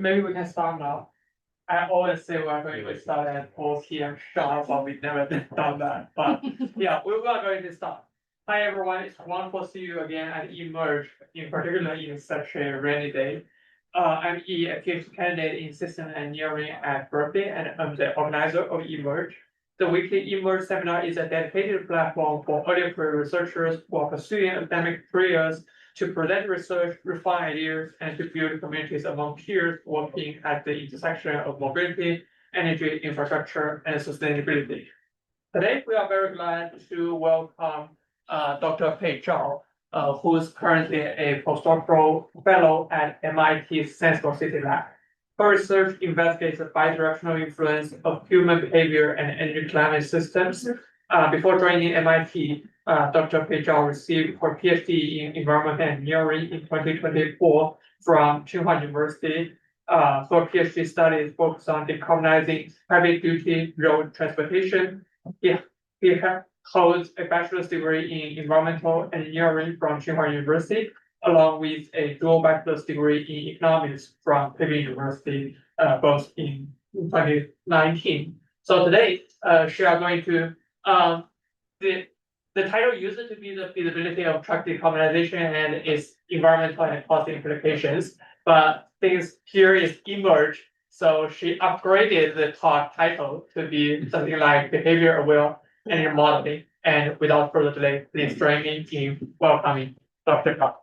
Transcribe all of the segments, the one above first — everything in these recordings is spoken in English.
Maybe we can start now. I always say we're going to start at 4 p.m. sharp, but we never done that. But yeah, we are going to start. Hi everyone, it's wonderful to see you again at eMERGE, in particular in such a rainy day. I'm E, a PhD candidate in system engineering at Berkeley, and I'm the organizer of eMERGE. The weekly eMERGE seminar is a dedicated platform for early career researchers who are pursuing academic careers to present research, refine ideas, and to build communities among peers working at the intersection of mobility, energy, infrastructure, and sustainability. Today, we are very glad to welcome Dr. Pei Zhao, who is currently a postdoctoral fellow at MIT Senseable City Lab. Her research investigates the bidirectional influence of human behavior and energy climate systems. Before joining MIT, Dr. Pei Zhao received her PhD in environmental engineering in 2024 from Tsinghua University. Her PhD studies focus on decarbonizing heavy-duty road transportation. He holds a bachelor's degree in environmental engineering from Tsinghua University, along with a dual bachelor's degree in economics from Pei Zhao University, both in 2019. So today, we are going to the title used to be the feasibility of truck decarbonization and its environmental and policy implications, but things here is eMERGE, so she upgraded the talk title to be something like behavior aware energy modeling. And without further delay, please join me in welcoming Dr. Zhao.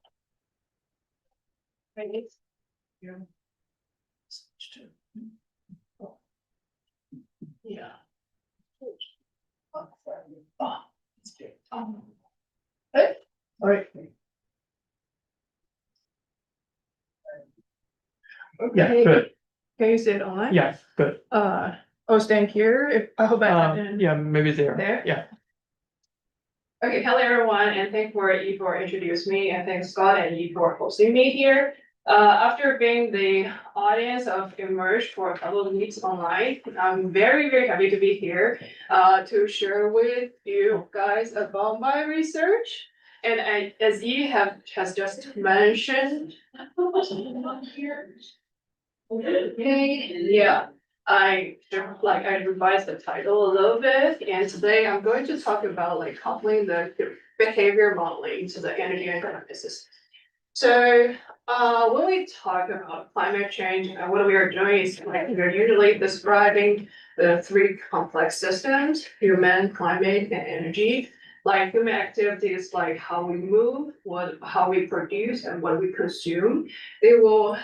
Yeah. Hey, all right. Okay. Yeah, good. Can you see it online? Yes, good. I'll stand here. I hope I can. Yeah, maybe there. There? Yeah. Okay, hello everyone, and thanks for E for introducing me, and thanks Scott and E for hosting me here. After being the audience of eMERGE for a couple of weeks online, I'm very, very happy to be here to share with you guys about my research. And as E has just mentioned, yeah, I revised the title a little bit, and today I'm going to talk about like coupling the behavior modeling to the energy and climate system. So when we talk about climate change, what we are doing is like we're usually describing the three complex systems: human, climate, and energy. Like human activities, like how we move, how we produce, and what we consume, they will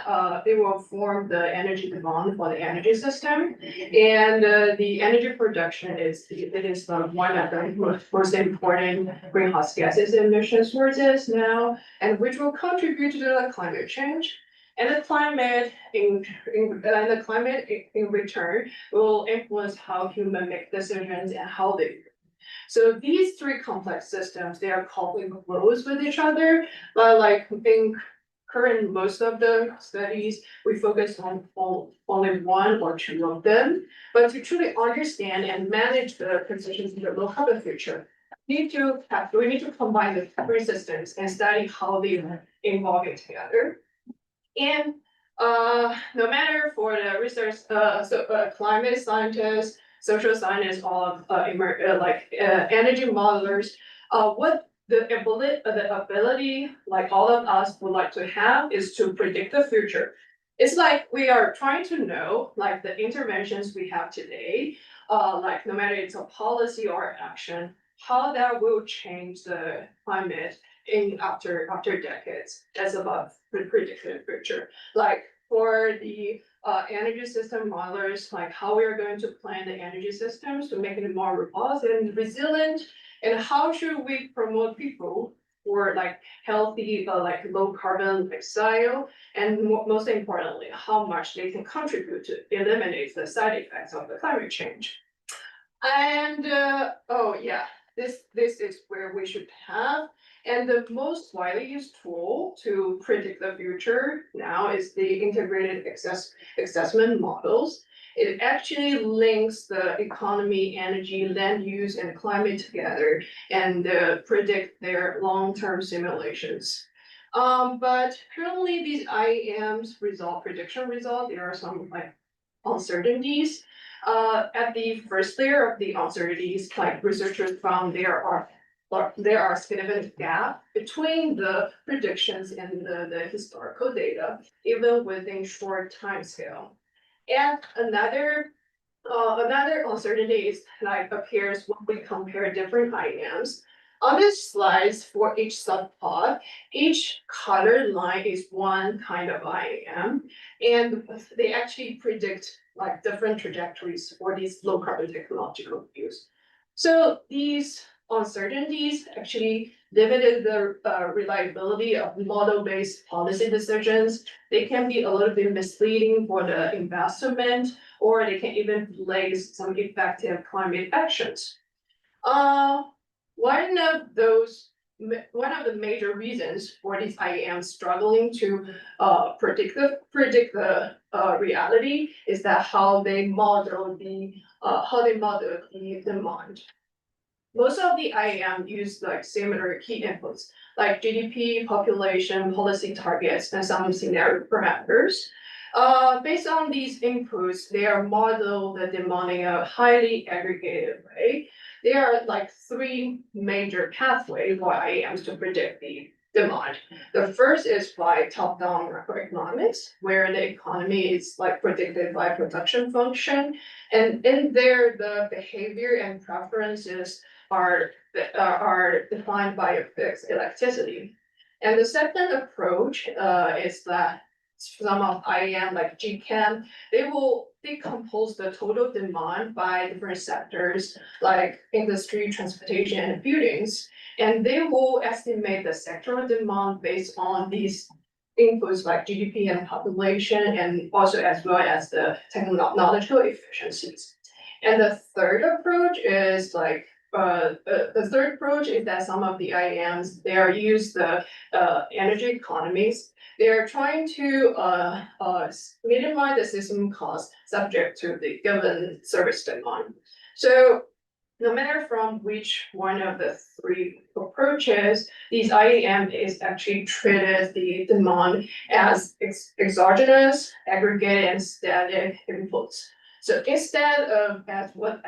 form the energy demand for the energy system. And the energy production is one of the most important greenhouse gases emission sources now, and which will contribute to the climate change. And the climate in return will influence how humans make decisions and how they. So these three complex systems, they are coupling close with each other, but like in current most of the studies, we focus on only one or two of them. But to truly understand and manage the transitions in the low carbon future, we need to combine the three systems and study how they are evolving together. And no matter for the research, climate scientists, social scientists, or energy modelers, what the ability, like all of us would like to have, is to predict the future. It's like we are trying to know, like the interventions we have today, like no matter it's a policy or action, how that will change the climate in after decades. That's about predicting the future. Like for the energy system modelers, like how we are going to plan the energy systems to make it more robust and resilient, and how should we promote people for like healthy, like low carbon lifestyle, and most importantly, how much they can contribute to eliminate the side effects of the climate change. And this is where we should have. And the most widely used tool to predict the future now is the integrated assessment models. It actually links the economy, energy, land use, and climate together and predict their long-term simulations. But currently these IAMs prediction result, there are some like uncertainties. At the first layer of the uncertainties, like researchers found there are significant gap between the predictions and the historical data, even within short time scale. And another uncertainty is like appears when we compare different IAMs. On this slides for each subplot, each colored line is one kind of IAM, and they actually predict like different trajectories for these low carbon technological views. So these uncertainties actually limited the reliability of model-based policy decisions. They can be a little bit misleading for the investment, or they can even delay some effective climate actions. One of the major reasons for these IAMs struggling to predict the reality is that how they model the demand. Most of the IAM use like similar key inputs like GDP, population, policy targets, and some scenario parameters. Based on these inputs, they are modeled the demand in a highly aggregated way. There are like three major pathways for IAMs to predict the demand. The first is by top-down macroeconomics, where the economy is like predicted by production function, and in there the behavior and preferences are defined by a fixed elasticity. And the second approach is that some of IAM like GCAM, they will decompose the total demand by different sectors like industry, transportation, and buildings. And they will estimate the sectoral demand based on these inputs like GDP and population, and also as well as the technological efficiencies. And the third approach is like that some of the IAMs, they are used the energy economies. They are trying to minimize the system cost subject to the given service demand. So no matter from which one of the three approaches, these IAM is actually treated the demand as exogenous, aggregate, and static inputs. So instead of as what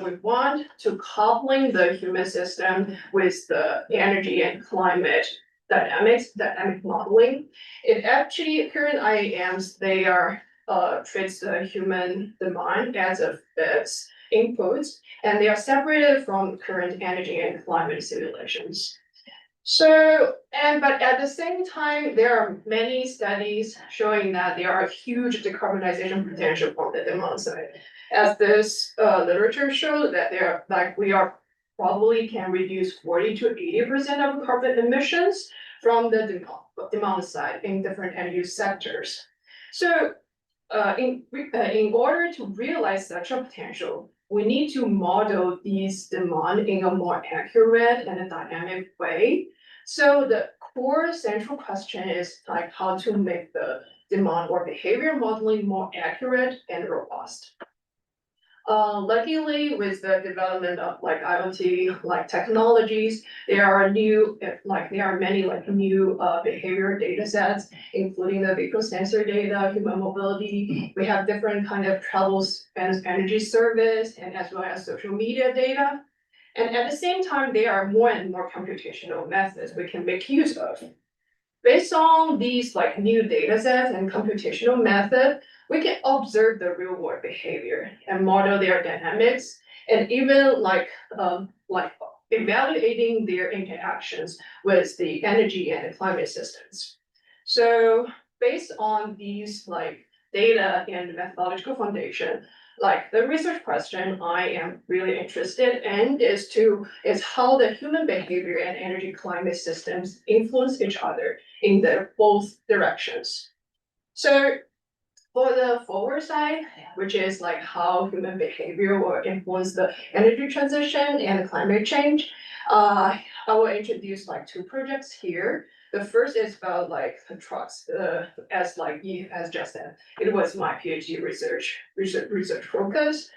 we want to coupling the human system with the energy and climate dynamic modeling, it actually current IAMs, they are treats the human demand as a fixed input, and they are separated from current energy and climate simulations. So, but at the same time, there are many studies showing that there are huge decarbonization potential from the demand side. As this literature shows that we are probably can reduce 40 to 80% of carbon emissions from the demand side in different energy sectors. So, in order to realize such a potential, we need to model these demand in a more accurate and a dynamic way. So the core central question is like how to make the demand or behavior modeling more accurate and robust. Luckily, with the development of like IoT like technologies, there are many like new behavior data sets, including the vehicle sensor data, human mobility. We have different kind of travel and energy service, and as well as social media data. And at the same time, there are more and more computational methods we can make use of. Based on these like new data sets and computational method, we can observe the real world behavior and model their dynamics, and even like evaluating their interactions with the energy and the climate systems. So based on these like data and methodological foundation, like the research question I am really interested in is how the human behavior and energy climate systems influence each other in the both directions. So for the forward side, which is like how human behavior will influence the energy transition and climate change, I will introduce like two projects here. The first is about like the trucks, as like Eve has just said. It was my PhD research focus.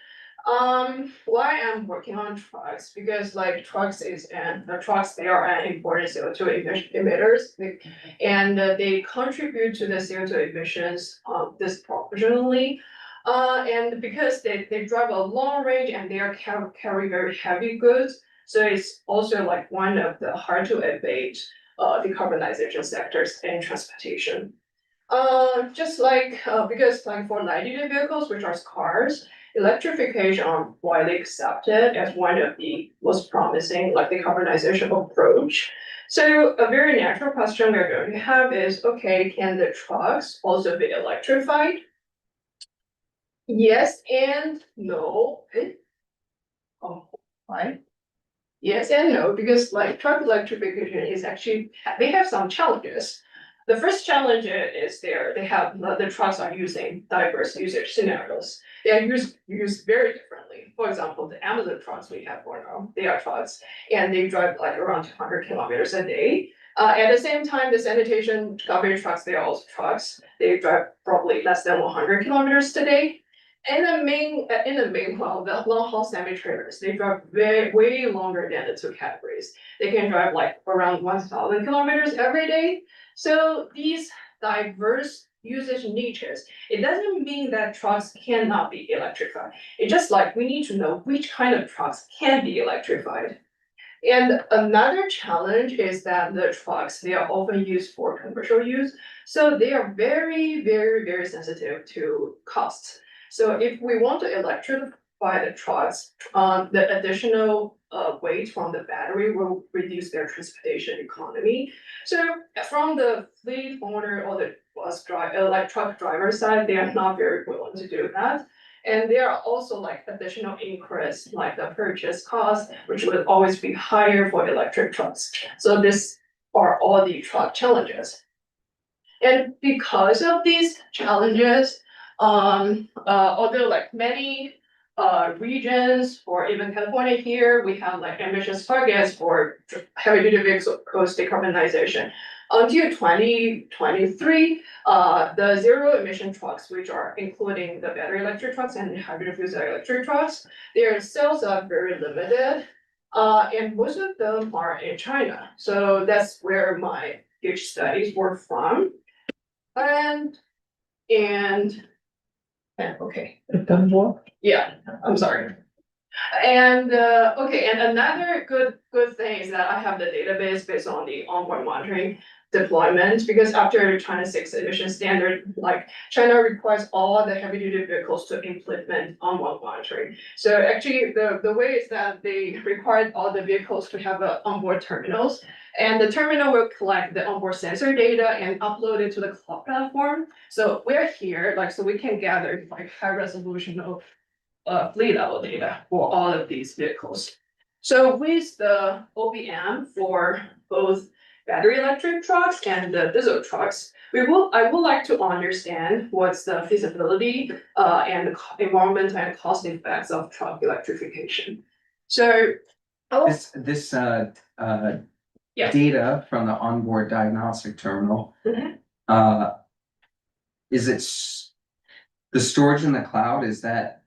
Why I'm working on trucks, because like trucks, they are an important CO2 emitters. And they contribute to the CO2 emissions disproportionately. And because they drive a long range and they are carry very heavy goods, so it's also like one of the hard to abate decarbonization sectors in transportation. Just like, because like for light duty vehicles, which are cars, electrification are widely accepted as one of the most promising like decarbonization approach. So a very natural question we're going to have is, okay, can the trucks also be electrified? Yes and no. Oh, why? Yes and no, because like truck electrification is actually, they have some challenges. The first challenge is they have, the trucks are using diverse usage scenarios. They are used very differently. For example, the Amazon trucks we have for now, they are trucks, and they drive like around 200 kilometers a day. At the same time, the sanitation garbage trucks, they are also trucks. They drive probably less than 100 kilometers a day. In the meanwhile, the long haul semi trailers, they drive way longer than the two categories. They can drive like around 1,000 kilometers every day. So these diverse usage niches, it doesn't mean that trucks cannot be electrified. It's just like we need to know which kind of trucks can be electrified. And another challenge is that the trucks, they are often used for commercial use. So they are very sensitive to costs. So if we want to electrify the trucks, the additional weight from the battery will reduce their transportation economy. So from the fleet owner or the truck driver side, they are not very willing to do that. And there are also like additional increase, like the purchase cost, which would always be higher for electric trucks. So this are all the truck challenges. And because of these challenges, although like many regions or even California here, we have like ambitious targets for heavy duty vehicles decarbonization. Until 2023, the zero emission trucks, which are including the battery electric trucks and hybrid fuel cell electric trucks, their sales are very limited. And most of them are in China. So that's where my PhD studies were from. And okay. Done what? Yeah, I'm sorry. And okay, and another good thing is that I have the database based on the onboard monitoring deployment, because after China 6 emission standard, like China requires all the heavy duty vehicles to implement onboard monitoring. So actually the way is that they required all the vehicles to have onboard terminals, and the terminal will collect the onboard sensor data and upload it to the cloud platform. So we're here, like, so we can gather like high resolution of fleet level data for all of these vehicles. So with the OBM for both battery electric trucks and the diesel trucks, I would like to understand what's the feasibility and the environmental and cost effects of truck electrification. So This Yeah. data from the onboard diagnostic terminal. Mhm. Is it the storage in the cloud, is that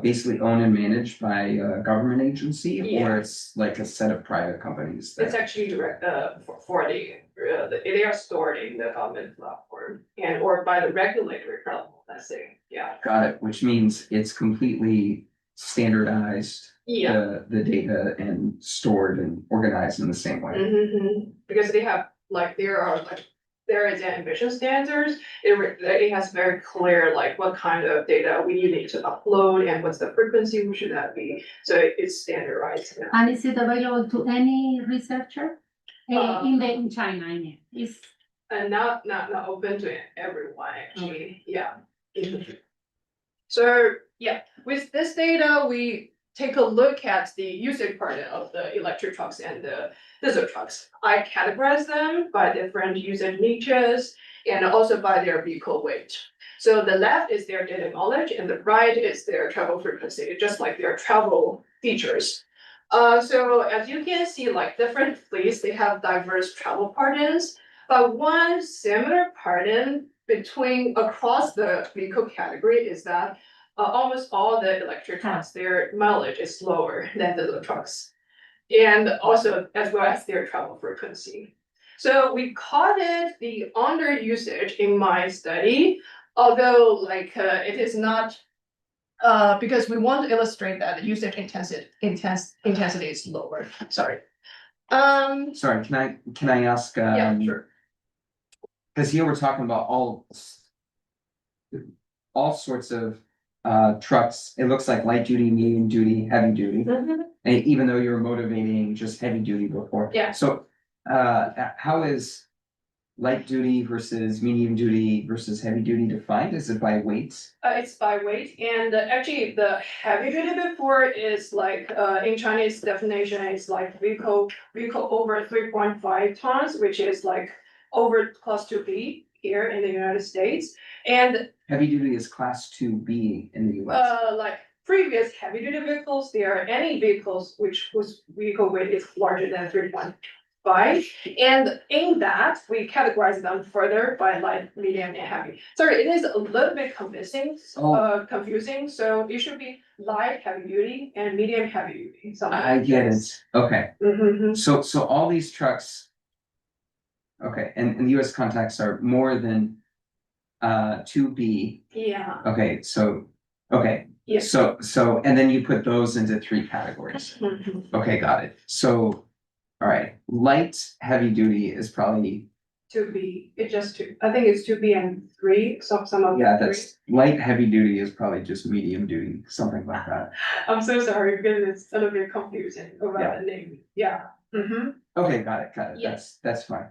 basically owned and managed by a government agency? Yeah. Or it's like a set of private companies It's that, actually direct for they are stored in the government platform and or by the regulatory level, let's say, yeah. got it, which means it's completely standardized. Yeah. The data and stored and organized in the same way. Because they have like there is ambition standards. It has very clear like what kind of data we need to upload and what's the frequency should that be. So it's standardized now. And is it available to any researcher? In China, I mean, is And not open to everyone actually, yeah. So yeah, with this data, we take a look at the usage part of the electric trucks and the diesel trucks. I categorize them by different usage niches and also by their vehicle weight. So the left is their data knowledge and the right is their travel frequency, just like their travel features. So as you can see, like different fleets, they have diverse travel patterns, but one similar pattern across the vehicle category is that almost all the electric trucks, their mileage is lower than the trucks. And also as well as their travel frequency. So we called it the under usage in my study, although like it is not because we want to illustrate that the usage intensity is lower. Sorry. Sorry, can I ask, Yeah, sure. cause here we're talking about all sorts of trucks. It looks like light duty, medium duty, heavy duty. Mhm. And even though you were motivating just heavy duty before. Yeah. So, how is light duty versus medium duty versus heavy duty defined? Is it by weights? It's by weight, and actually the heavy duty before is like in Chinese definition, it's like vehicle over 3.5 tons, which is like over class 2B here in the United States. And Heavy duty is class 2B in the US. like previous heavy duty vehicles, there are any vehicles whose vehicle weight is larger than 3.5. And in that, we categorize them further by light, medium, and heavy. Sorry, it is a little bit confusing, so it should be light heavy duty and medium heavy duty. I get it. Okay, Mhm. so all these trucks. Okay, and in the US context are more than 2B. Yeah, Okay, okay, yes. so, and then you put those into 3 categories. Mhm. Okay, got it. So, all right, light, heavy duty is probably, 2B, it's just two, I think it's 2B and 3, some of yeah, the that's, light, heavy duty is probably just medium duty, something like that. I'm so sorry because it's a little bit confusing Yeah. about the name, yeah. Mhm. Okay, got it, Yes. that's fine.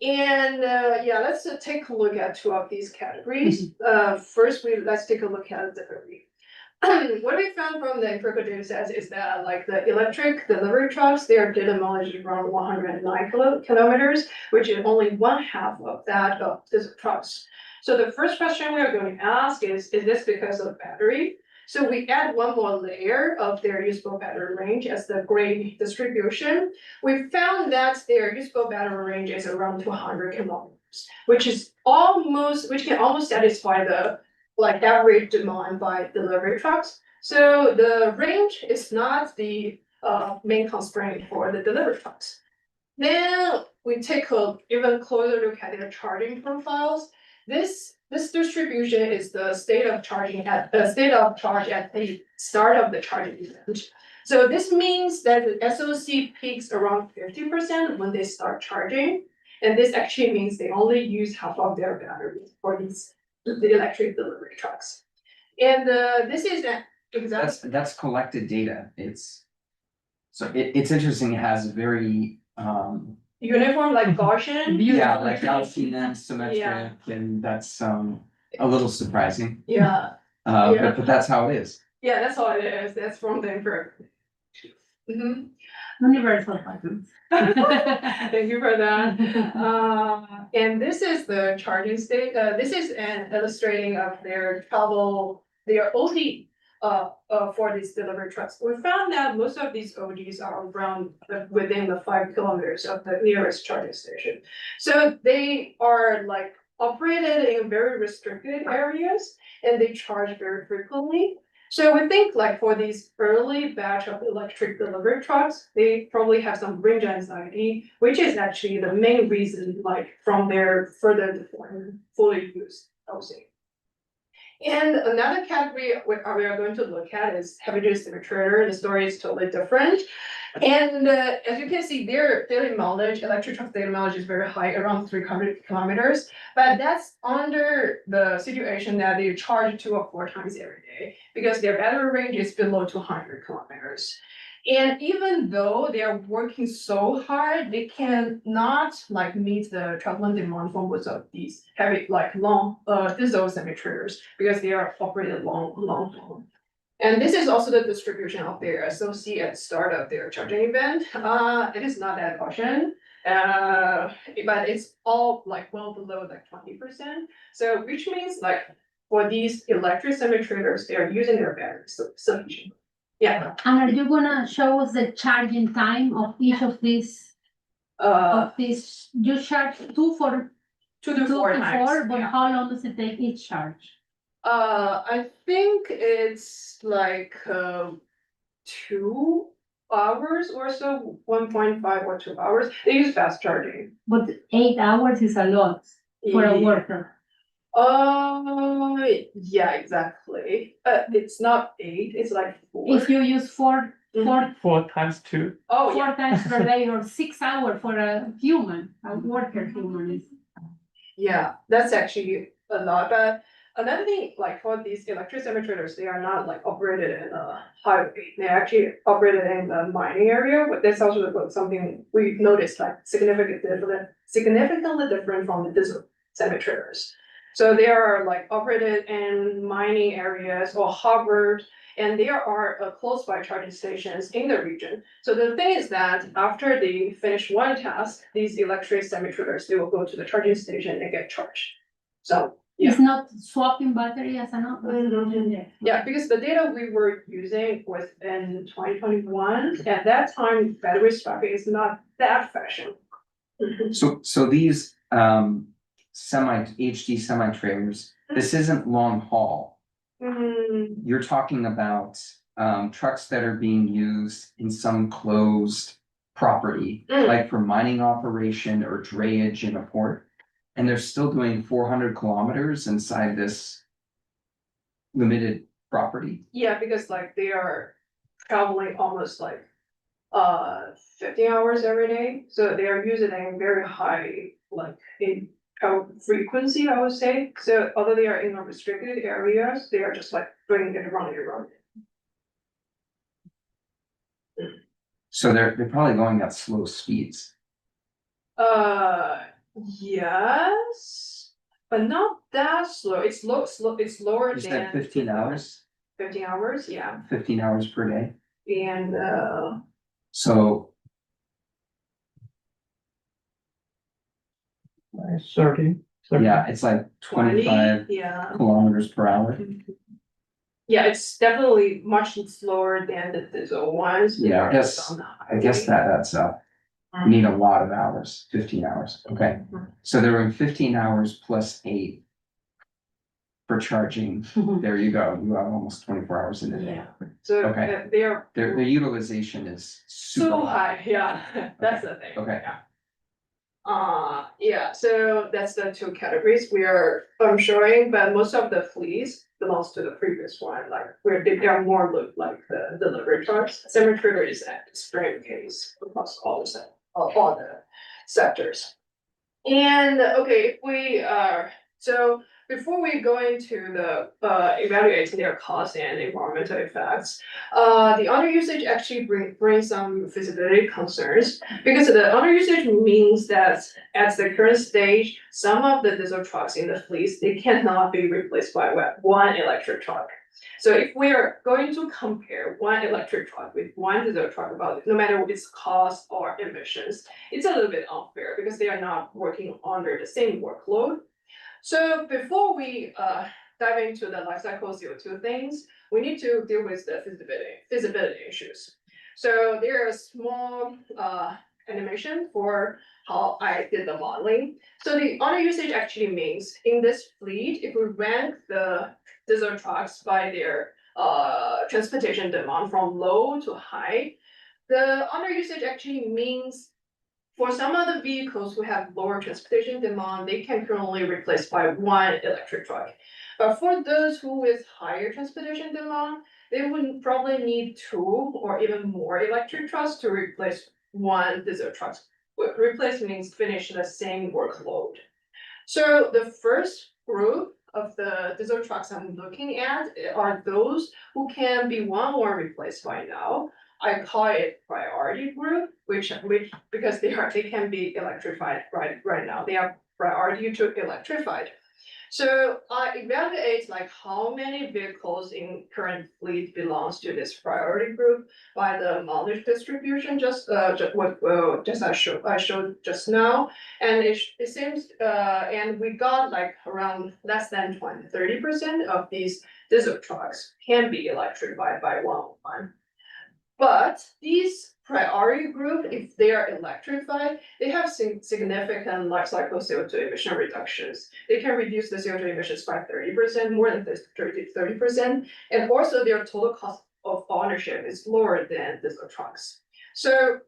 And yeah, let's take a look at 2 of these categories. First, let's take a look at delivery. What we found from the empirical data sets is that like the electric delivery trucks, their data mileage is around 109 kilometers, which is only 1/2 of that of these trucks. So the first question we are going to ask is this because of battery? So we add one more layer of their usable battery range as the grade distribution. We found that their usable battery range is around 200 kilometers, which can almost satisfy the like average demand by delivery trucks. So the range is not the main constraint for the delivery trucks. Then we take a even closer look at their charging profiles. This distribution is the state of charge at the start of the charging event. So this means that the SOC peaks around 50% when they start charging. And this actually means they only use half of their batteries for the electric delivery trucks. And this is an example. That's collected data, it's interesting, it has very, Uniform like Gaussian. yeah, like Gaussian and symmetric, and that's, a little surprising. Yeah, but that's how it is. yeah, that's all it is. That's from the empirical. Mhm. Universal patterns. Thank you for that. And this is the charging state. This is an illustrating of their travel, their OD for these delivery trucks. We found that most of these ODs are around within the 5 kilometers of the nearest charging station. So they are like operated in very restricted areas and they charge very frequently. So we think like for these early batch of electric delivery trucks, they probably have some range anxiety, which is actually the main reason like from their further deployment fully used housing. And another category we are going to look at is heavy duty semi-trailer. The story is totally different. And as you can see, their daily mileage, electric truck daily mileage is very high, around 300 kilometers. But that's under the situation that they charge 2 or 4 times every day because their battery range is below 200 kilometers. And even though they are working so hard, they cannot like meet the traveling demand for most of these heavy, like long diesel semi-trailers because they are operated long. And this is also the distribution of their SOC at the start of their charging event. It is not that Gaussian, but it's all like well below like 20%. So which means like for these electric semi-trailers, they are using their batteries sufficiently. Yeah. And are you gonna show us the charging time of each of these? You charge 2 2 to 4 times. but Yeah. how long does it take each charge? I think it's like 2 hours or so, 1.5 or 2 hours. They use fast charging. But 8 hours is a lot for a Yeah. worker. Yeah, exactly. It's not 8, it's like 4. If you use four 4 times 2. Oh, yeah. 4 times per day or 6 hours for a human, a worker human is. Yeah, that's actually a lot, but another thing, like for these electric semi-trailers, they are not like operated in a highway. They're actually operated in the mining area, but that's also like something we've noticed like significantly different from the diesel semi-trailers. So they are like operated in mining areas or harbored, and there are close by charging stations in the region. So the thing is that after they finish one task, these electric semi-trailers, they will go to the charging station and get charged. So, It's yeah. not swapping battery as an option. Mhm. Yeah, because the data we were using was in 2021, at that time, battery swapping is not that fashion. So these HD semi trailers, this isn't long haul. Mm, You're talking about trucks that are being used in some closed property, Mm. like for mining operation or drayage in a port. And they're still doing 400 kilometers inside this limited property. Yeah, because like they are traveling almost like 50 hours every day, so they are using a very high like in travel frequency, I would say. So although they are in restricted areas, they are just like doing it around. So they're probably going at slow speeds. Yes, but not that slow. It's slow. It's lower You than said 15 hours, 15 hours, yeah. 15 hours per day. And So 30. yeah, it's like 20, 25 yeah. kilometers per hour. Yeah, it's definitely much slower than the diesel ones. Yeah, I because guess- on the I guess that's highway. need a lot of hours, 15 hours, okay. Mhm. So they're in 15 hours plus 8 for charging. There you go, you have almost 24 hours in a day. Yeah, so Okay. they're Their utilization is super so high. high, yeah, that's the thing. Okay. Yeah. Yeah, so that's the 2 categories we are showing, but most of the fleets belongs to the previous one, like where they are more look like the delivery trucks. Semi-trailer is an extreme case across all the sectors. And okay, if we so before we go into the evaluating their cost and environmental effects, the underusage actually brings some feasibility concerns, because the underusage means that at the current stage, some of the diesel trucks in the fleets, they cannot be replaced by one electric truck. So if we are going to compare one electric truck with one diesel truck, about no matter its cost or emissions, it's a little bit unfair because they are not working under the same workload. So before we dive into the life cycle CO2 things, we need to deal with the feasibility issues. So there are small animation for how I did the modeling. So the underusage actually means in this fleet, if we rank the diesel trucks by their transportation demand from low to high, the underusage actually means for some of the vehicles who have lower transportation demand, they can currently replace by one electric truck. But for those who with higher transportation demand, they would probably need 2 or even more electric trucks to replace one diesel truck. Replace means finish the same workload. So the first group of the diesel trucks I'm looking at are those who can be one or replaced by now. I call it priority group, which because they can be electrified right now. They are priority to electrified. So I evaluate like how many vehicles in current fleet belongs to this priority group by the mileage distribution, just I showed just now, and it seems and we got like around less than 30% of these diesel trucks can be electrified by one. But these priority group, if they are electrified, they have significant life cycle CO2 emission reductions. They can reduce the CO2 emissions by 30%, more than 30%, and also their total cost of ownership is lower than diesel trucks. So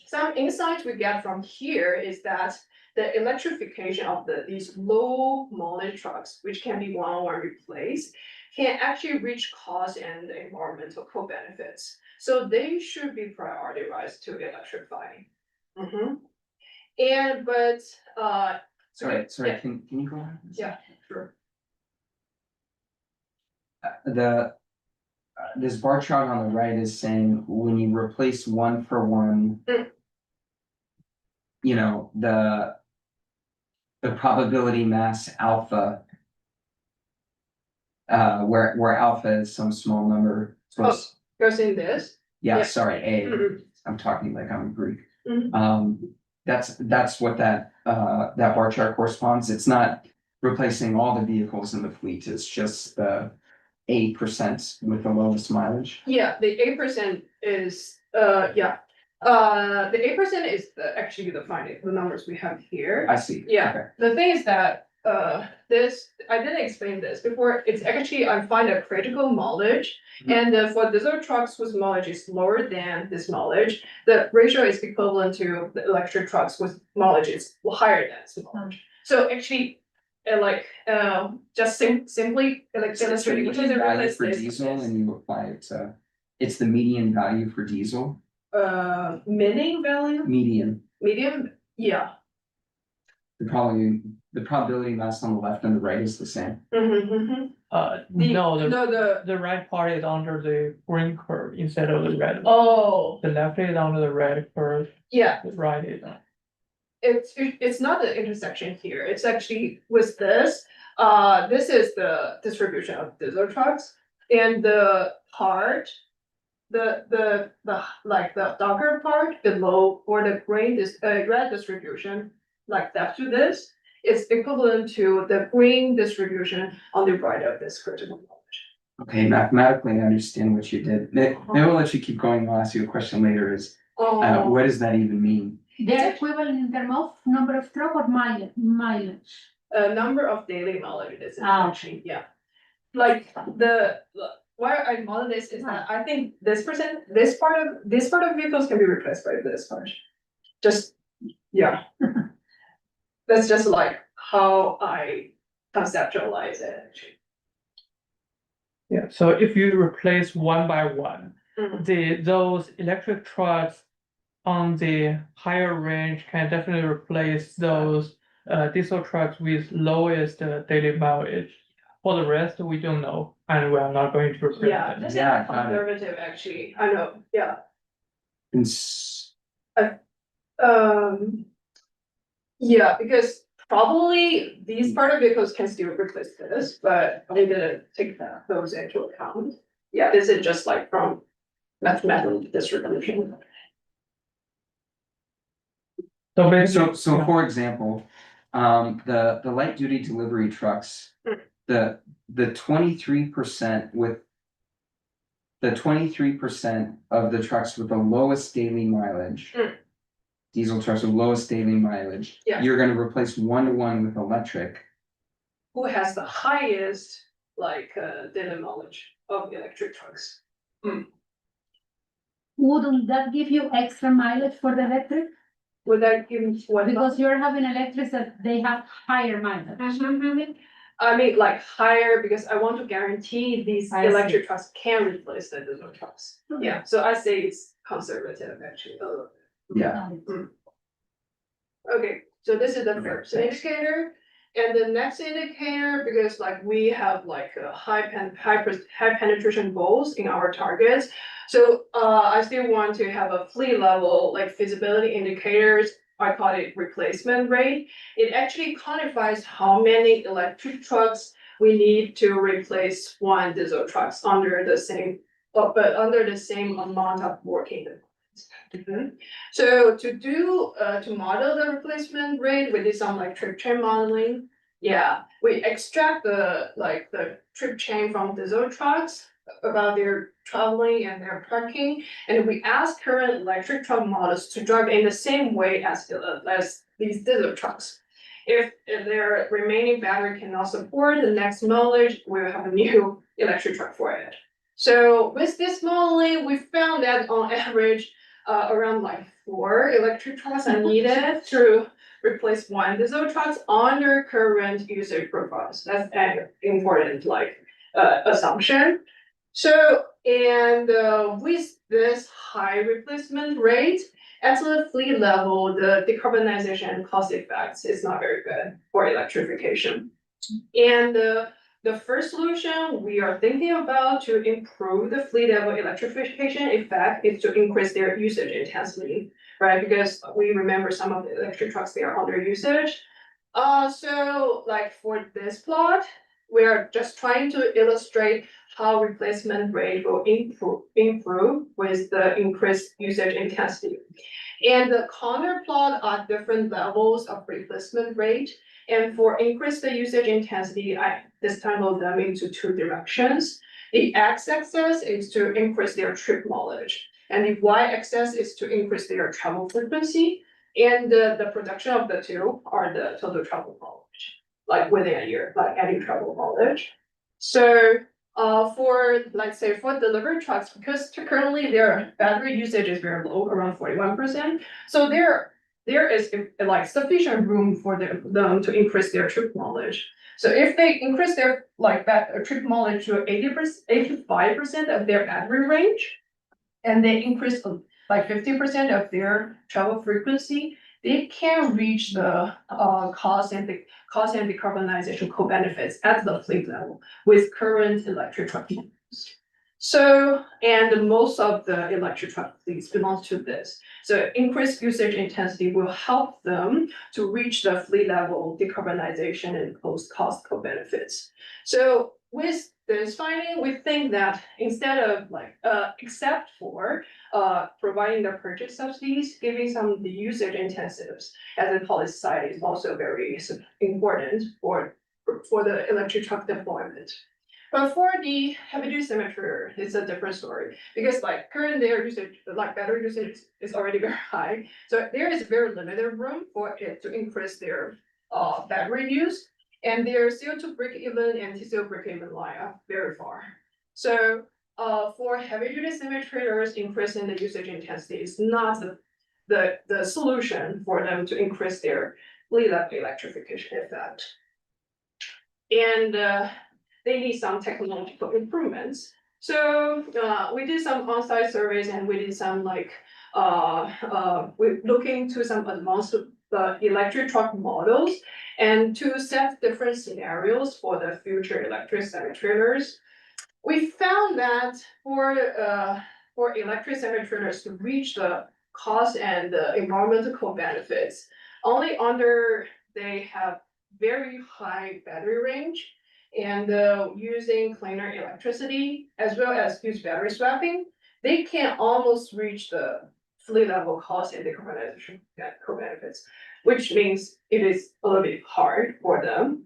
some insights we get from here is that the electrification of these low mileage trucks, which can be one-on-one replaced, can actually reach cost and environmental co-benefits. So they should be prioritized to electrify. And but Sorry, yeah. can you go on? Yeah, sure. This bar chart on the right is saying when you replace one for one. You know, the probability mass alpha. Where alpha is some small number. Goes in this. Yeah, Yeah. sorry, A. Mhm. I'm talking like I'm Greek. Mhm. That's what that bar chart corresponds. It's not replacing all the vehicles in the fleet, it's just the 8% with the lowest mileage. Yeah, the 8% is, yeah. The 8% is actually the numbers we have here. I see. Yeah. Okay. The thing is that, I didn't explain this before, it's actually, I find a critical mileage. And for diesel trucks whose mileage is lower than this mileage, the ratio is equivalent to the electric trucks with mileage is higher than this mileage. So actually, just simply, like So it's the illustrating, which is median a value replace for this. diesel and you apply it to, it's the median value for diesel, Meaning value, median. medium, yeah. The probability mass on the left and the right is the same. No, the right part is under the green curve instead of the red. Oh, The left is under the red curve, yeah, the right is. it's not the intersection here, it's actually with this. This is the distribution of diesel trucks and the part. The like the darker part below or the green red distribution, like that to this, is equivalent to the green distribution on the right of this critical knowledge. Okay, mathematically, I understand what you did. Maybe we'll let you keep going, I'll ask you a question later is, what does that even mean? They're equivalent in terms of number of truck or mileage. Number of daily mileage is Ah. actually, yeah. Like why I model this is that I think this part of vehicles can be replaced by this part. Just, yeah. That's just like how I conceptualize it, actually. Yeah, so if you replace one by one, those electric trucks on the higher range can definitely replace those diesel trucks with lowest daily mileage. For the rest, we don't know, and we are not going to replace Yeah, them. this is Yeah, got it. conservative, actually, I know, yeah. And Yeah, because probably these part of vehicles can still replace this, but I didn't take those into account. Yeah, this is just like from mathematical distribution. So basically, So for example, the light duty delivery trucks, the 23% with. The 23% of the trucks with the lowest daily mileage. Diesel trucks with lowest daily mileage. Yeah. You're gonna replace 1-to-1 with electric. Who has the highest, like, daily mileage of electric trucks? Wouldn't that give you extra mileage for the electric? Would that give what? Because you're having electrics that they have higher mileage. I mean, like higher, because I want to guarantee these I see. electric trucks can replace the diesel trucks. Okay. Yeah, so I say it's conservative, actually, a little bit. Yeah. Okay, so this is the Okay, first thanks. indicator. And the next indicator, because like we have like a high penetration goals in our targets. So I still want to have a fleet level, like feasibility indicators. I call it replacement rate. It actually quantifies how many electric trucks we need to replace one diesel trucks under the same, but under the same amount of working. So to model the replacement rate, we did some like trip chain modeling. Yeah, we extract the trip chain from diesel trucks about their traveling and their parking, and we ask current electric truck models to drive in the same way as these diesel trucks. If their remaining battery cannot support the next mileage, we'll have a new electric truck for it. So with this modeling, we found that on average, around like 4 electric trucks are needed to replace 1 diesel trucks under current usage profiles. That's an important assumption. So, and with this high replacement rate, at the fleet level, the decarbonization and cost effects is not very good for electrification. And the first solution we are thinking about to improve the fleet level electrification effect is to increase their usage intensity, right? Because we remember some of the electric trucks, they are under usage. So like for this plot, we are just trying to illustrate how replacement rate will improve with the increased usage intensity. And the counter plot are different levels of replacement rate. And for increase the usage intensity, I disentangle them into 2 directions. The x-axis is to increase their trip mileage, and the y-axis is to increase their travel frequency. And the production of the 2 are the total travel mileage, like within a year, like any travel mileage. So for let's say for delivery trucks, because currently their battery usage is very low, around 41%. So there is like sufficient room for them to increase their trip mileage. So if they increase their trip mileage to 85% of their battery range, and they increase like 50% of their travel frequency, they can reach the cost and decarbonization co-benefits at the fleet level with current electric truck models. So, and most of the electric truck fleets belongs to this. So increased usage intensity will help them to reach the fleet level decarbonization and cost co-benefits. So with this finding, we think that instead of except for providing the purchase subsidies, giving some of the usage incentives as a policy side is also very important for the electric truck deployment. But for the heavy-duty semi-trailer, it's a different story because current their usage, battery usage is already very high. So there is very limited room for it to increase their battery use, and their CO2 break-even and TCO break-even lie up very far. So for heavy-duty semi-trailers, increasing the usage intensity is not the solution for them to increase their fleet level electrification effect. And they need some technological improvements. So we did some on-site surveys, and we did some we're looking to some advanced electric truck models and to set different scenarios for the future electric semi-trailers. We found that for electric semi-trailers to reach the cost and the environmental co-benefits, only under they have very high battery range and using cleaner electricity as well as use battery swapping, they can almost reach the fleet level cost and decarbonization co-benefits, which means it is a little bit hard for them.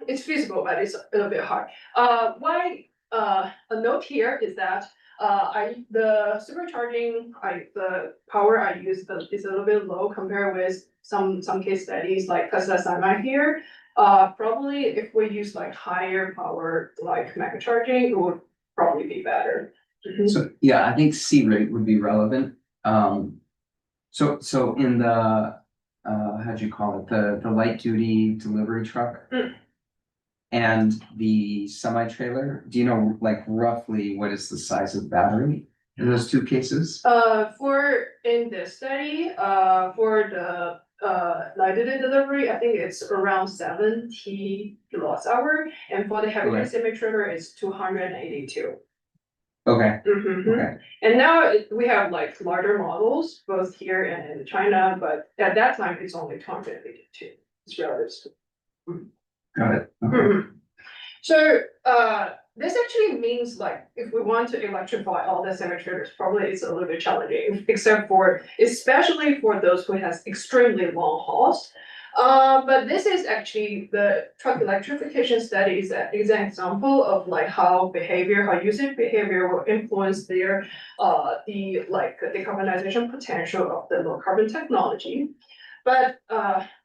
It's feasible, but it's a little bit hard. Why a note here is that the supercharging, the power I use is a little bit low compared with some case studies like Tesla Semi here. Probably if we use higher power mega charging, it would probably be better. So yeah, I think C rate would be relevant. So in the how'd you call it, the light duty delivery truck and the semi trailer, do you know roughly what is the size of the battery in those 2 cases? For in this study, for the light duty delivery, I think it's around 70 kilowatts hour, and for the heavy duty semi trailer, it's 282. Okay. Okay. And now we have larger models both here and in China, but at that time it's only 282. It's relative. Got it. Okay. So this actually means if we want to electrify all the semi-trailers, probably it's a little bit challenging, except for especially for those who has extremely long hauls. But this is actually the truck electrification study is an example of like how user behavior will influence their the like decarbonization potential of the low carbon technology. But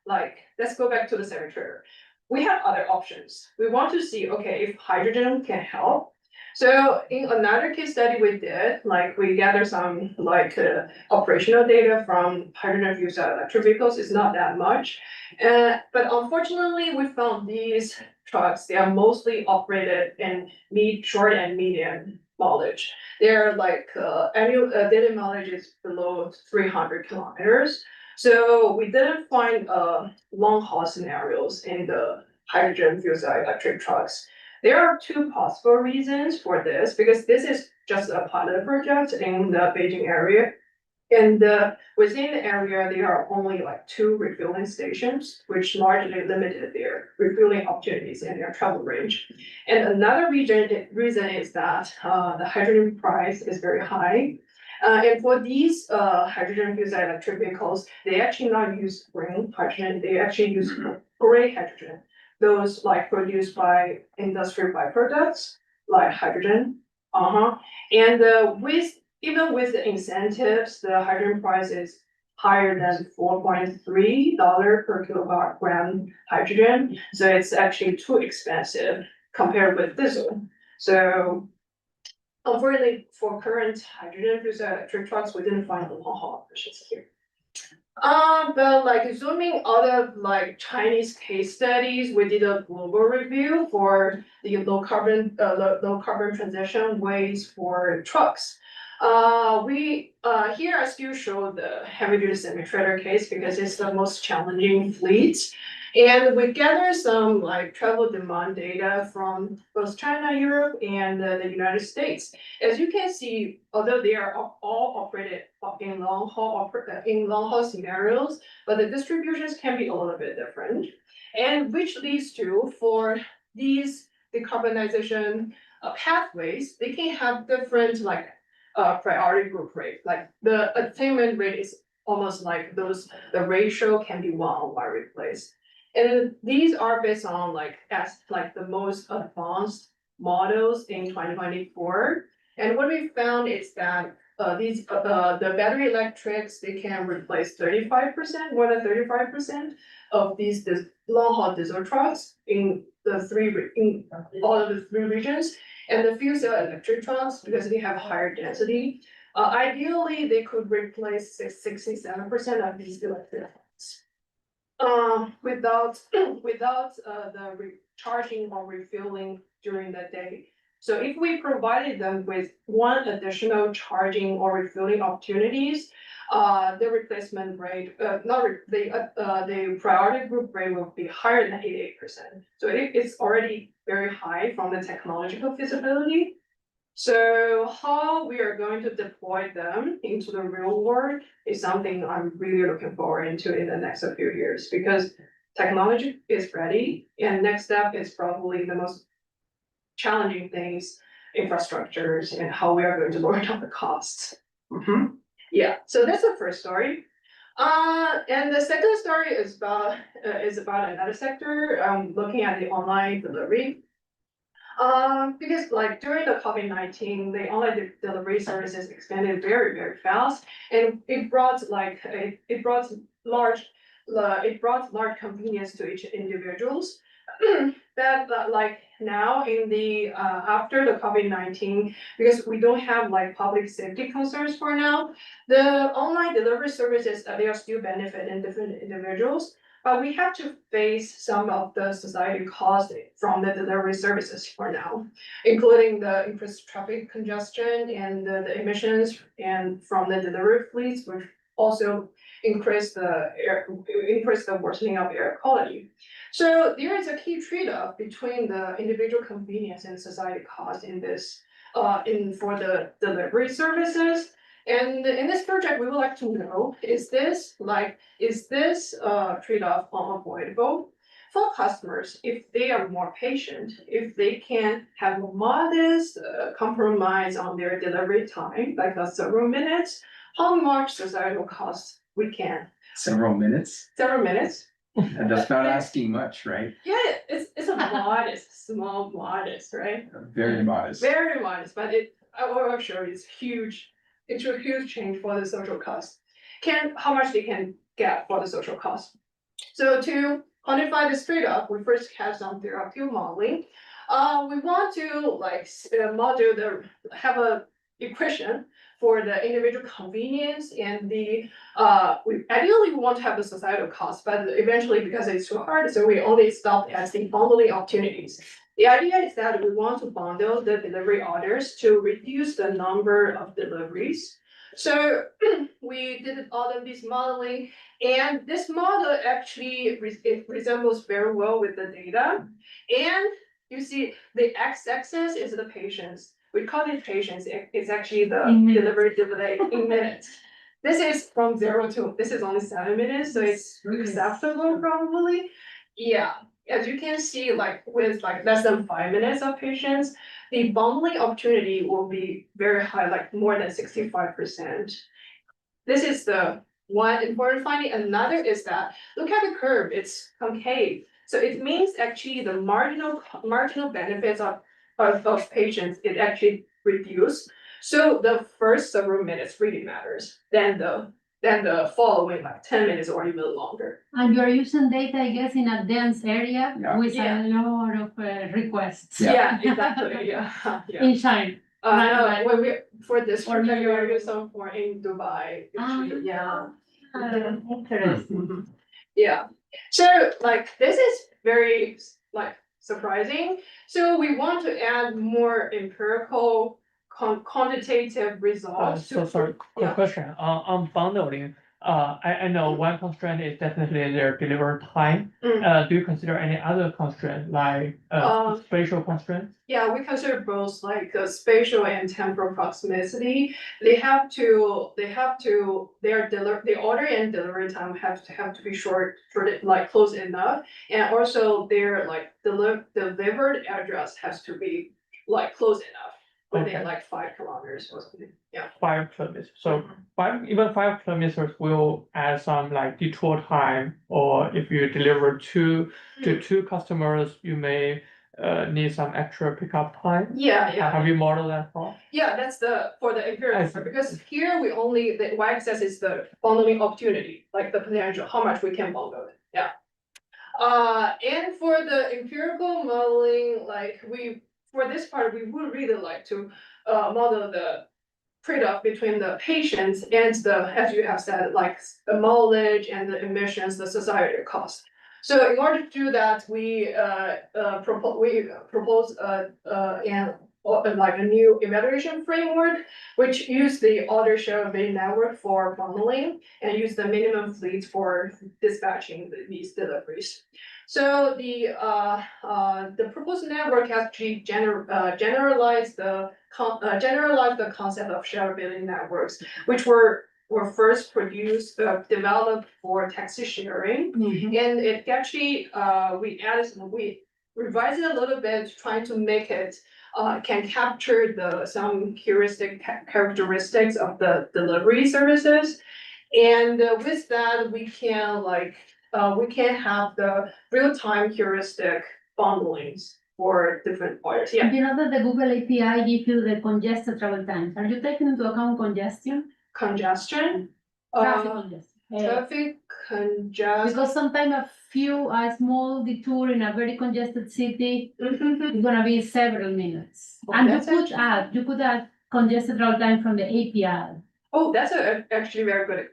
like let's go back to the semi-trailer. We have other options. We want to see, okay, if hydrogen can help. So in another case study we did, like we gathered some like operational data from hydrogen fuel cell electric vehicles. It's not that much, but unfortunately we found these trucks. They are mostly operated in short and medium mileage. They're like annual daily mileage is below 300 kilometers. So we didn't find long haul scenarios in the hydrogen fuel cell electric trucks. There are two possible reasons for this, because this is just a pilot project in the Beijing area. And within the area, there are only like 2 refueling stations, which largely limited their refueling opportunities and their travel range. And another reason is that the hydrogen price is very high. And for these hydrogen fuel cell electric vehicles, they actually not use green hydrogen, they actually use gray hydrogen. Those like produced by industrial byproducts like hydrogen. And even with the incentives, the hydrogen price is higher than $4.3 per kilogram hydrogen. So it's actually too expensive compared with diesel. So unfortunately, for current hydrogen fuel cell electric trucks, we didn't find the long haul options here. But like zooming out of like Chinese case studies, we did a global review for the low carbon transition ways for trucks. We here I still show the heavy duty semi-trailer case because it's the most challenging fleet. And we gather some like travel demand data from both China, Europe, and the United States. As you can see, although they are all operated in long haul scenarios, but the distributions can be a little bit different. And which leads to, for these decarbonization pathways, they can have different like priority group rate. Like the attainment rate is almost like the ratio can be 1-on-1 replaced. And these are based on like the most advanced models in 2024. And what we found is that the battery electrics, they can replace 35%, more than 35% of these long haul diesel trucks in all of the 3 regions. And the fuel cell electric trucks, because they have higher density, ideally they could replace 67% of these electric trucks. Without the recharging or refueling during the day. So if we provided them with 1 additional charging or refueling opportunities, the replacement rate, the priority group rate will be higher than 88%. So it's already very high from the technological feasibility. So how we are going to deploy them into the real world is something I'm really looking forward to in the next few years, because technology is ready, and next step is probably the most challenging things, infrastructures, and how we are going to lower down the costs. Yeah, so that's the first story. And the second story is about another sector, looking at the online delivery. Because like during the COVID-19, the online delivery services expanded very, very fast, and it brought large convenience to each individuals. That like now in the after the COVID-19, because we don't have like public safety concerns for now, the online delivery services they are still benefiting different individuals. But we have to face some of the society costs from the delivery services for now, including the increased traffic congestion and the emissions and from the delivery fleets, which also increase the worsening of air quality. So there is a key trade-off between the individual convenience and society cost in this for the delivery services. And in this project, we would like to know, is this trade-off unavoidable? For customers, if they are more patient, if they can have a modest compromise on their delivery time, like several minutes, how much societal costs we can? Several minutes? Several minutes, And that's not asking much, right? Yeah, it's a small modest, right? Very modest. Very modest, but I will show you, it's huge. It's a huge change for the social cost. How much they can get for the social cost. So to quantify this trade-off, we first have some theoretical modeling. We want to have a equation for the individual convenience and we ideally want to have the societal cost, but eventually because it's too hard, so we only stopped at the bundling opportunities. The idea is that we want to bundle the delivery orders to reduce the number of deliveries. So we did all of this modeling, and this model actually resembles very well with the data. And you see the x-axis is the patients. We call it patients. It's actually the delivery delay in minutes. This is from 0 to, this is only 7 minutes, so it's acceptable probably. Yeah, as you can see, like with like less than 5 minutes of patients, the bundling opportunity will be very high, like more than 65%. This is the one important finding. Another is that, look at the curve, it's concave. So it means actually the marginal benefits of patients, it actually reduced. So the first several minutes really matters than the following like 10 minutes or even longer. And you're using data, I guess, in a dense area with Yeah. a lot of requests. Yeah, exactly, yeah. In China. No, when we, for this, Or we New are York. using some for in Dubai, actually, yeah. Interesting. Yeah, so like this is very like surprising. So we want to add more empirical quantitative results. So sorry, quick Yeah. question, on bundling, I know one constraint is definitely their delivery time. Do you consider any other constraint like, spatial constraints? Yeah, we consider both like spatial and temporal proximity. The order and delivery time have to be short, like close enough. And also their like delivered address has to be like close enough. Within Okay. like 5 kilometers or something, yeah. 5 kilometers, so 5 kilometers will add some like detour time, or if you deliver to two customers, you may need some extra pickup time. Yeah. Have you modeled that for? Yeah, that's for the I empirical see. part, because here we only, the y-axis is the bundling opportunity, like the potential, how much we can bundle it, yeah. And for the empirical modeling, like for this part, we would really like to model the trade-off between the patients and as you have said, like the mileage and the emissions, the societal cost. So in order to do that, we propose like a new evaluation framework, which use the order sharing network for bundling and use the minimum fleets for dispatching these deliveries. So the proposed network actually generalized the concept of shareability networks, which were first developed for taxi sharing. And it actually, we revised it a little bit, trying to make it can capture some heuristic characteristics of the delivery services. And with that, we can have the real-time heuristic bundlings for different orders. Yeah. You know that the Google API gives you the congested travel times. Are you taking into account congestion? Congestion. Traffic congestion. Traffic congestion. Because sometimes a small detour in a very congested city is gonna be several minutes. Oh, And that's you could add congested travel time from the API. Oh, that's actually very good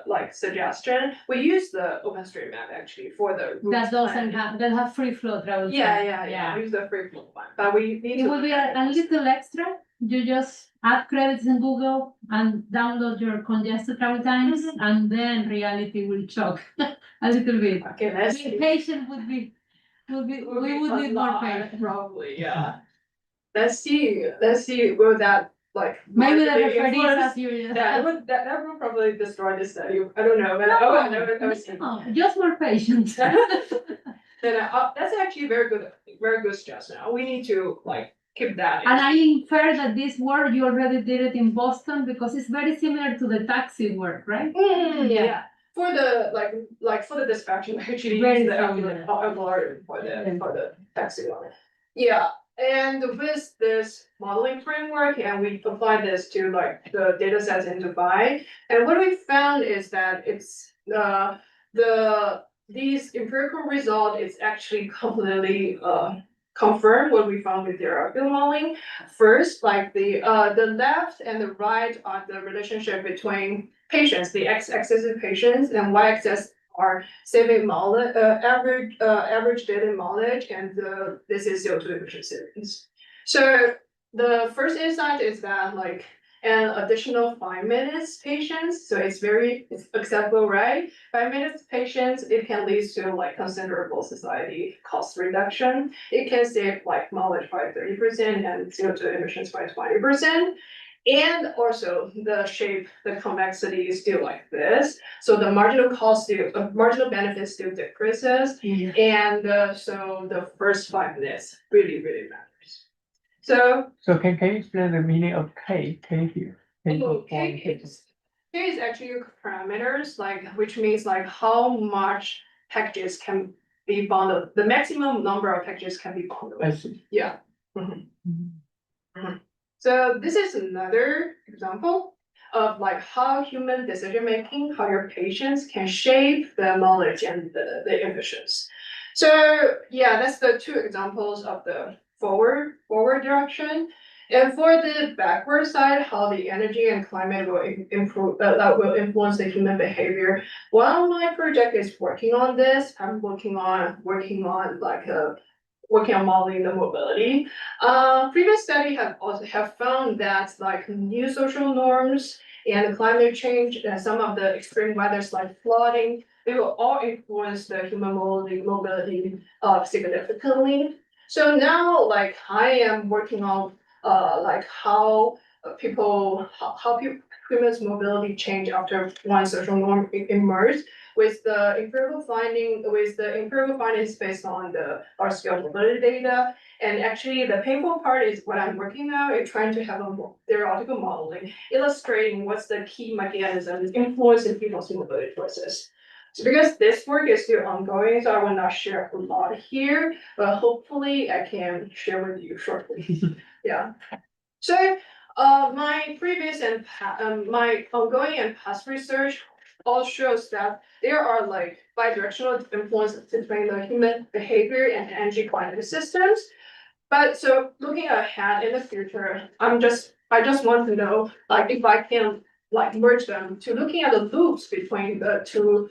like suggestion. We use the OpenStreetMap actually for the route That doesn't planning. have free flow travel time. Yeah. We use the free flow one, but we need It to. will be a little extra. You just add credits in Google and download your congested travel times, and then reality will choke a little bit. Okay, let's see. Patient we would need more patience. Probably, yeah. Let's see, will that like. Maybe the markedly referees influence- as you. that will probably destroy the study. I don't know, but I never seen. No, just more patience. That's actually very good suggestion. We need to like keep that. And I infer that this work you already did it in Boston because it's very similar to the taxi work, right? Yeah. for the for the dispatching, actually Very use the similar. algorithm for the taxi one. Yeah, and with this modeling framework, and we apply this to like the data sets in Dubai. And what we found is that it's these empirical result is actually completely confirm what we found with the hierarchical modeling. First, like the left and the right are the relationship between patients, the x-axis is patients and y-axis are saving mileage, average daily mileage, and this is CO2 emission savings. So the first insight is that like an additional 5 minutes patients, so it's acceptable, right? 5 minutes patients, it can lead to like considerable society cost reduction. It can save like mileage by 30% and CO2 emissions by 20%. And also the convexity is still like this. So the marginal benefit still decreases. Yeah. And so the first 5 minutes really matters. So So can you explain the meaning of K here? K is actually parameters, like which means like how much packages can be bundled. The maximum number of packages can be bundled. I see. Yeah. So this is another example of like how human decision making, how your patients can shape the knowledge and the emissions. So yeah, that's the two examples of the forward direction. And for the backward side, how the energy and climate will improve, will influence the human behavior. While my project is working on this, I'm working on modeling the mobility. Previous study have found that like new social norms and climate change and some of the extreme weathers like flooding, they will all influence the human mobility significantly. So now like I am working on like how humans mobility change after one social norm emerged with the empirical findings based on the large-scale mobility data. And actually the painful part is what I'm working now is trying to have a theoretical modeling, illustrating what's the key mechanisms influencing people's mobility choices. So because this work is still ongoing, so I will not share a lot here, but hopefully I can share with you shortly. Yeah. So my previous and my ongoing and past research all shows that there are like bidirectional influences between the human behavior and energy climate systems. But so looking ahead in the future, I just want to know like if I can like merge them to looking at the loops between the two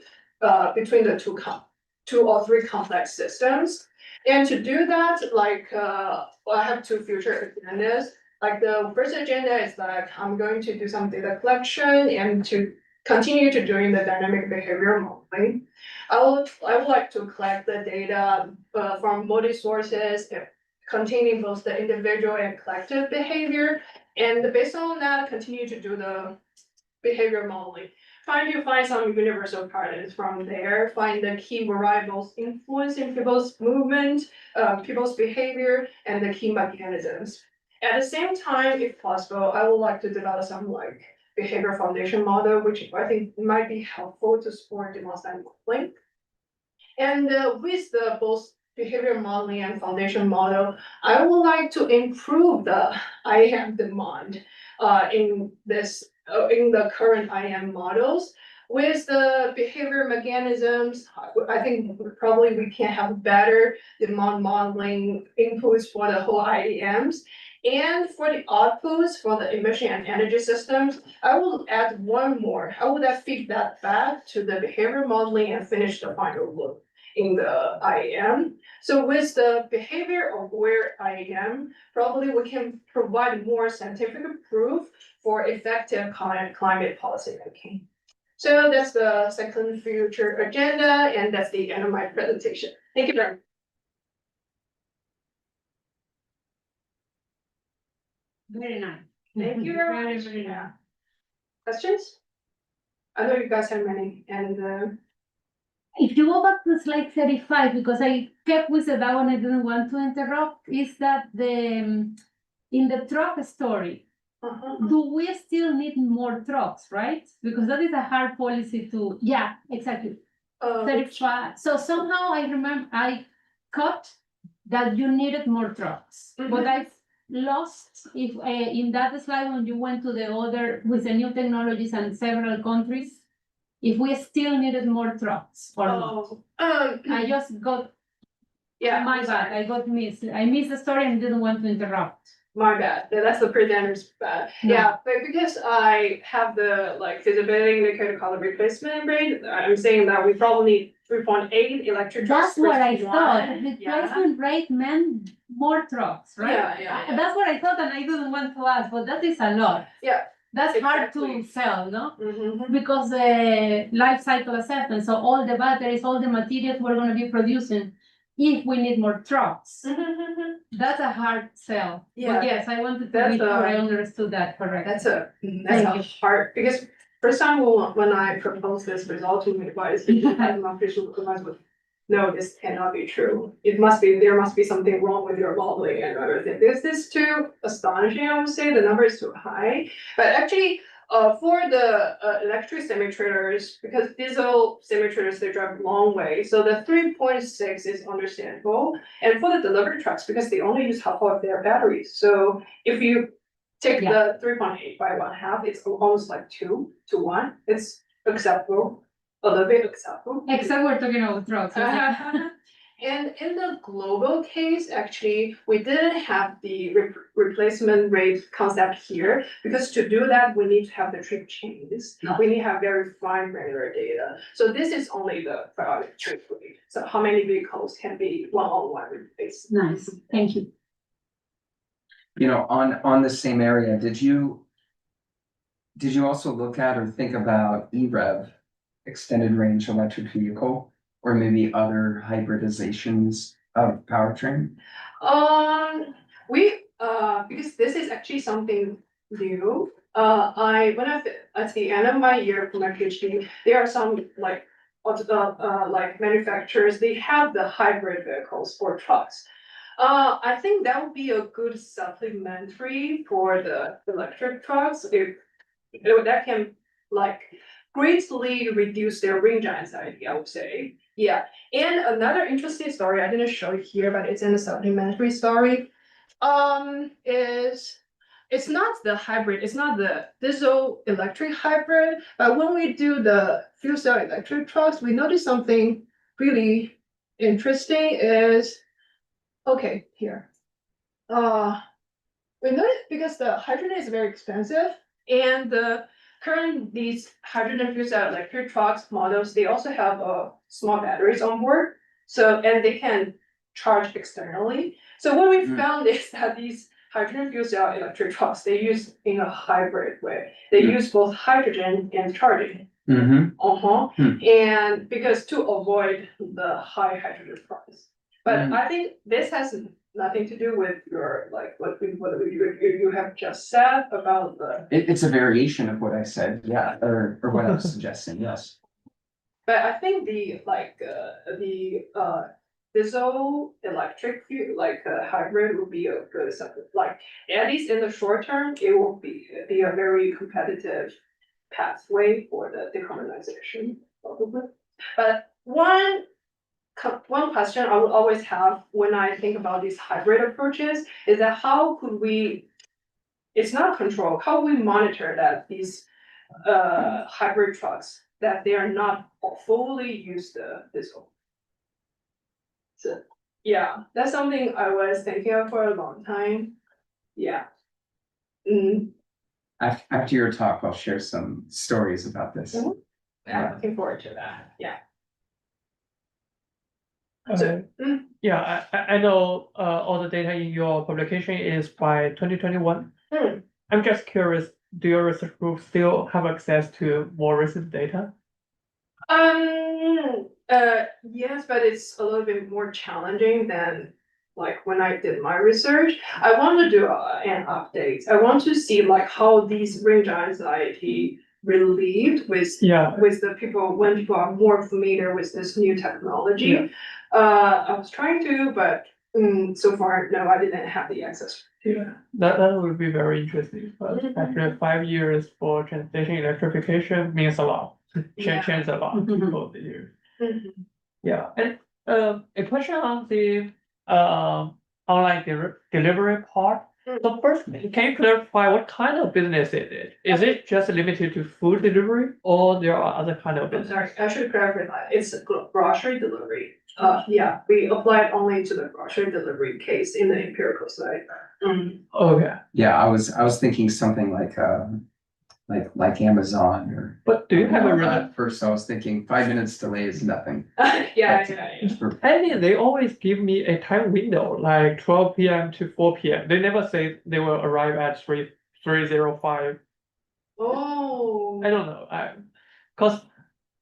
two or three complex systems. And to do that, like I have two future agendas. Like the first agenda is like I'm going to do some data collection and to continue to doing the dynamic behavior modeling. I would like to collect the data from multi sources containing both the individual and collective behavior, and based on that, continue to do the behavior modeling. Trying to find some universal patterns from there, find the key variables influencing people's movement, people's behavior, and the key mechanisms. At the same time, if possible, I would like to develop some like behavior foundation model, which I think might be helpful to support demand-side modeling. And with the both behavior modeling and foundation model, I would like to improve the IAM demand in the current IAM models. With the behavior mechanisms, I think probably we can have better demand modeling inputs for the whole IAMs. And for the outputs for the emission and energy systems, I will add one more. I would have feed that back to the behavior modeling and finish the final loop in the IAM. So with the behavior aware IAM, probably we can provide more scientific proof for effective climate policy making. So that's the second future agenda, and that's the end of my presentation. Thank you very much. Very nice. Thank you very much. Very Yeah. nice. Questions? I know you guys have many, and If you go back to slide 35, because I kept with that one, I didn't want to interrupt, is that in the truck story, do we still need more trucks, right? Because that is a hard policy to, yeah, exactly. 35. So somehow I remember I caught that you needed more trucks, but I lost if in that slide when you went to the other with the new technologies and several countries, if we still needed more trucks or not. I just got my bad. I got missed. I missed the story and didn't want to interrupt. My bad. That's the presenter's bad. No. Yeah, but because I have the like feasibility indicator called the replacement rate, I'm saying that we probably need 3.8 electric trucks. That's what I versus thought. one. Replacement rate meant more trucks, right? Yeah. That's what I thought, and I didn't want to ask, but that is a lot. Yeah. That's hard Exactly. to sell, no? Mhm. Because the life cycle assessment, so all the batteries, all the materials we're gonna be producing, if we need more trucks, that's a hard sell. Yeah. But yes, I wanted to That's be sure I understood that correctly. That's a Thank you. hard, because first time when I proposed this result to my advice, my official advice was, no, this cannot be true. There must be something wrong with your modeling and everything. This is too astonishing, I would say, the number is too high. But actually, for the electric semi-trailers, because diesel semi-trailers, they drive a long way, so the 3.6 is understandable. And for the delivery trucks, because they only use half of their batteries, so if you take the 3.8 by 1/2, it's almost like 2 to 1. It's acceptable, a little bit acceptable. Except we're talking about trucks. And in the global case, actually, we didn't have the replacement rate concept here, because to do that, we need to have the trip changes. No. We need to have very fine granular data. So this is only the periodic trip rate. So how many vehicles can be one-on-one replaced? Nice, thank you. You know, on the same area, did you also look at or think about EREV, extended range electric vehicle, or maybe other hybridizations of powertrain? Because this is actually something new. At the end of my year for my PhD, there are some like manufacturers, they have the hybrid vehicles for trucks. I think that would be a good supplementary for the electric trucks if that can like greatly reduce their range anxiety, I would say. Yeah, and another interesting story I didn't show it here, but it's in the supplementary story. Is it's not the hybrid, it's not the diesel electric hybrid, but when we do the fuel cell electric trucks, we notice something really interesting is, okay, here. We notice because the hydrogen is very expensive, and these hydrogen fuel cell electric trucks models, they also have small batteries on board. So, and they can charge externally. So what we found is that these hydrogen fuel cell electric trucks, they use in a hybrid way. They use both hydrogen and charging. And because to avoid the high hydrogen price. But I think this has nothing to do with your, like, what you have just said about the. It's a variation of what I said, yeah, or what I was suggesting, yes. But I think the diesel electric hybrid will be a good separate, like, at least in the short term, it will be a very competitive pathway for the decarbonization, probably. But one question I would always have when I think about these hybrid approaches is that how could we, it's not control, how we monitor that these hybrid trucks, that they are not fully used the diesel. So, yeah, that's something I was thinking of for a long time. Yeah. After your talk, I'll share some stories about this. I'm looking forward to that, yeah. Yeah, I know all the data in your publication is by 2021. I'm just curious, do your research group still have access to more recent data? Yes, but it's a little bit more challenging than like when I did my research. I want to do an update. I want to see like how these range anxiety relieved with the people when people are more familiar with this new technology. I was trying to, but So far, no, I didn't have the access. Yeah, that would be very interesting, but actually 5 years for transportation electrification means a lot. Yeah. Change a lot over the years. Mhm. Yeah, and a question on the online delivery part. So first, can you clarify what kind of business it is? Is it just limited to food delivery or there are other kind of I'm business? sorry, I should clarify that. It's a grocery delivery. Yeah, we applied only to the grocery delivery case in the empirical side. Okay, Yeah, I was thinking something like Amazon or. but do you have a At first, I was thinking 5 minutes delay is nothing. Yeah. I mean, they always give me a time window, like 12 p.m. to 4 p.m. They never say they will arrive at 3:05. Oh. I don't know, cause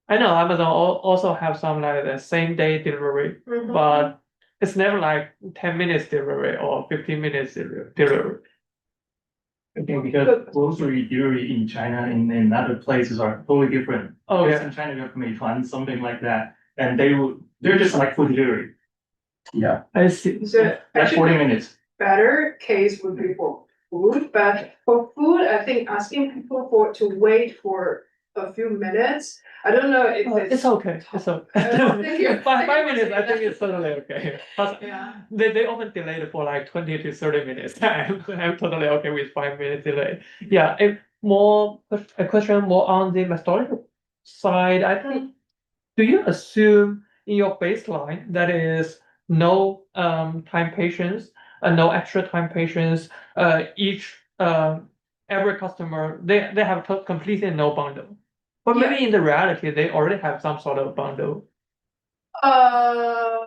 I know Amazon also have some like the same day delivery, but it's never like 10 minutes delivery or 15 minutes delivery. I think because grocery delivery in China and in other places are totally different. Oh, Because yeah. in China, you have Meituan, something like that, and they're just like food delivery. Yeah, I see. So That's actually, 40 minutes. better case would be for food, but for food, I think asking people to wait for a few minutes. I don't know if It's okay, it's okay. Thank you. 5 minutes, I think it's totally okay. 'Cause Yeah. they often delay it for like 20 to 30 minutes. I'm totally okay with 5 minutes delay. Yeah, a question more on the methodological side, I think. Do you assume in your baseline that is no time patience, no extra time patience, every customer they have completely no bundle. But maybe in the reality they already have some sort of bundle. Uh,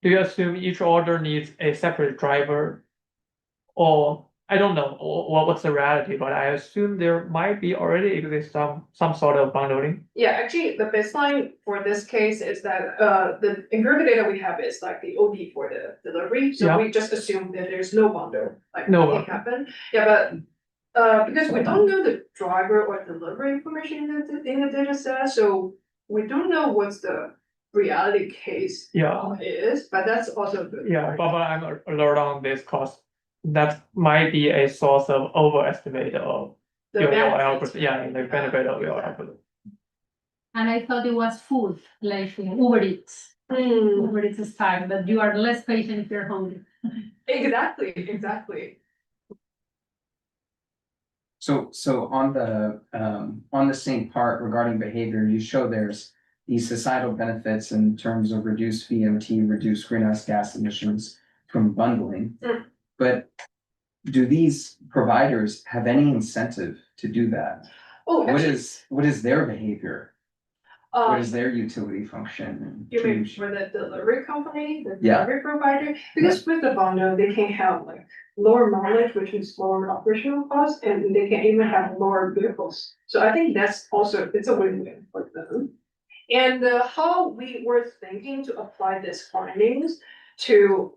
Do you assume each order needs a separate driver? Or I don't know what's the reality, but I assume there might be already exist some sort of bundling. yeah, actually, the baseline for this case is that, the empirical data we have is like the OD for the delivery, so Yeah. we just assume that there's no bundle, like No nothing bundle. happened. Yeah, but, because we don't know the driver or delivery information in the data set, so we don't know what's the reality case Yeah. is, but that's also good. Yeah, but I'm alert on this cost. That might be a source of overestimate of The your benefits, algorithm. Yeah, the right? benefit of your algorithm. And I thought it was food, like Uber Eats. Uber Eats is time, but you are less patient if you're hungry. Exactly. so on the same part regarding behavior, you show there's these societal benefits in terms of reduced VMT, reduced greenhouse gas emissions from bundling. But do these providers have any incentive to do that? Oh, What actually, is their behavior? What is um, their utility function? you mean for the delivery company, the Yeah. delivery provider? Because with the bundle, they can have like lower mileage, which is lower operational costs, and they can even have lower vehicles. So I think that's also, it's a win-win for them. And how we were thinking to apply these findings to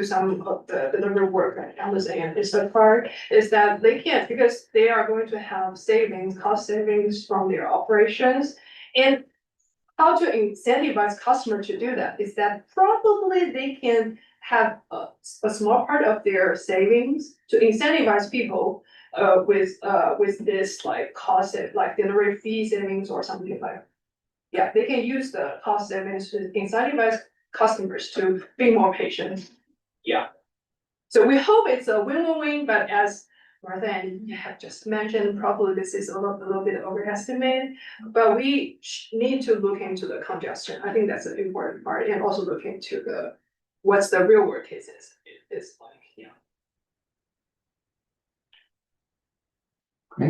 some of the delivery work at Amazon is the part is that they can't, because they are going to have cost savings from their operations. And how to incentivize customer to do that is that probably they can have a small part of their savings to incentivize people with this like cost, like delivery fee savings or something like. Yeah, they can use the cost savings to incentivize customers to be more patient. Yeah. So we hope it's a win-win, but as Martha and you have just mentioned, probably this is a little bit overestimated. But we need to look into the congestion. I think that's an important part, and also look into what's the real world cases is like, yeah.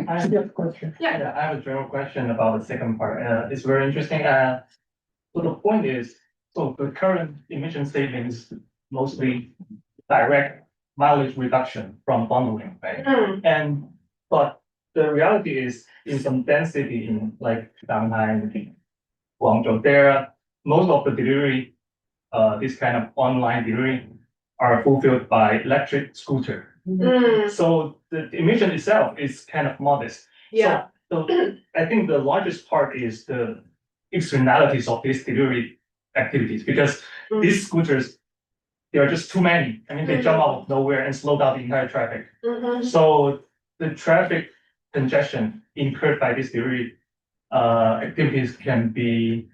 I have a question. Yeah. I have a general question about the second part. It's very interesting. So the point is, so the current emission savings mostly direct mileage reduction from bundling, right? But the reality is in some density in like Shanghai, Guangzhou, most of the delivery, this kind of online delivery are fulfilled by electric scooter. So the emission itself is kind of modest. Yeah. So I think the largest part is the externalities of these delivery activities, because these scooters there are just too many. I mean, they jump out of nowhere and slow down the entire traffic. Mhm. So the traffic congestion incurred by these delivery activities can be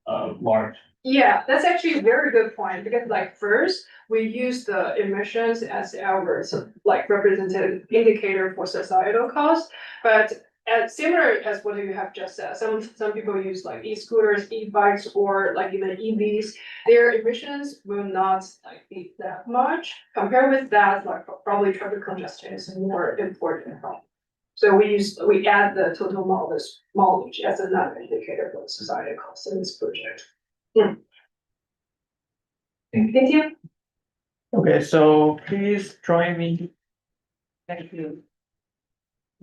large. Yeah, that's actually a very good point, because like first, we use the emissions as our like representative indicator for societal cost. But similar as what you have just said, some people use like e-scooters, e-bikes, or like even EVs. Their emissions will not like be that much. Compared with that, like probably traffic congestion is more important. So we add the total mileage as another indicator for the societal cost in this project. Thank you. Okay, so please join me. Thank you.